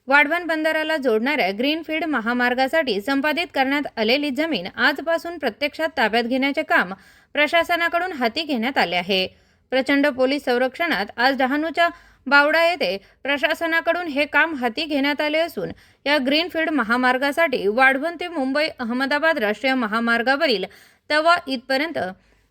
वाढवण बंदराला जोडणाऱ्या ग्रीनफील्ड महामार्गासाठी संपादित करण्यात आलेली जमीन आजपासून प्रत्यक्षात ताब्यात घेण्याचे काम प्रशासनाकडून हाती घेण्यात आले आहे। प्रचंड पोलीस संरक्षणात आज डहाणूच्या बावडा येथे प्रशासनाकडून हे काम हाती घेण्यात आले असून या ग्रीनफील्ड महामार्गासाठी वाढवण ते मुंबई अहमदाबाद राष्ट्रीय महामार्गावरील तवा इथपर्यंत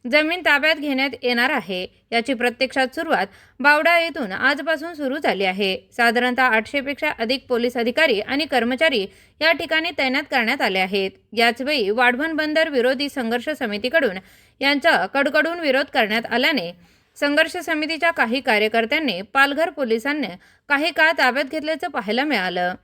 जमीन ताब्यात घेण्यात येणार आहे। याची प्रत्यक्षात सुरुवात बावडा येथून आजपासून सुरू झाली आहे। साधारणतः 800 पेक्षा अधिक पोलीस अधिकारी आणि कर्मचारी या ठिकाणी तैनात करण्यात आले आहेत। याचवेळी वाढवण बंदर विरोधी संघर्ष समितीकडून यांचा कडकडून विरोध करण्यात आल्याने संघर्ष समितीच्या काही कार्यकर्त्यांनी पालघर पोलिसांनी काही काळ ताब्यात घेतल्याचं पाहायला मिळालं।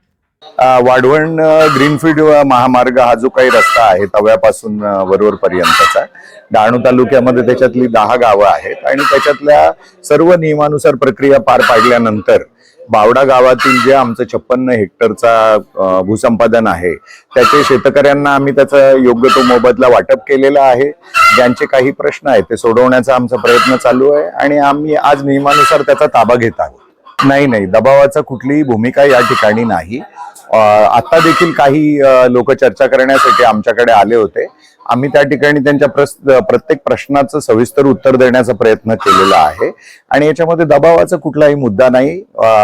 वाढवण ग्रीनफील्ड महामार्ग हा जो काही रस्ता आहे तव्यापासून वरवर पर्यंतचा डहाणू तालुक्यामध्ये त्याच्यातली 10 गावं आहेत आणि त्याच्यातल्या सर्व नियमानुसार प्रक्रिया पार पाडल्यानंतर बावडा गावातील जे आमचं 56 हेक्टरचा भूसंपादन आहे त्याचे शेतकऱ्यांना आम्ही त्याचा योग्य तो मोबदला वाटप केलेला आहे। ज्यांचे काही प्रश्न आहेत ते सोडवण्याचा आमचा प्रयत्न चालू आहे आणि आम्ही आज नियमानुसार त्याचा ताबा घेत आहोत। नाही, दबावाचा कुठलीही भूमिका या ठिकाणी नाही। आता देखील काही लोक चर्चा करण्यासाठी आमच्याकडे आले होते। आम्ही त्या ठिकाणी त्यांच्या प्रत्येक प्रश्नाचं सविस्तर उत्तर देण्याचा प्रयत्न केलेला आहे आणि याच्यामध्ये दबावाचा कुठलाही मुद्दा नाही।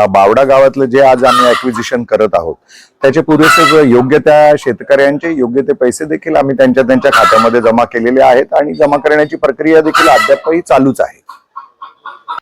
बावडा गावातलं जे आज आम्ही ॲक्विजिशन करत आहोत त्याचे पुरेसे योग्य त्या शेतकऱ्यांचे योग्य ते पैसे देखील आम्ही त्यांच्या खात्यामध्ये जमा केलेले आहेत आणि जमा करण्याची प्रक्रिया देखील अद्यापही चालूच आहे।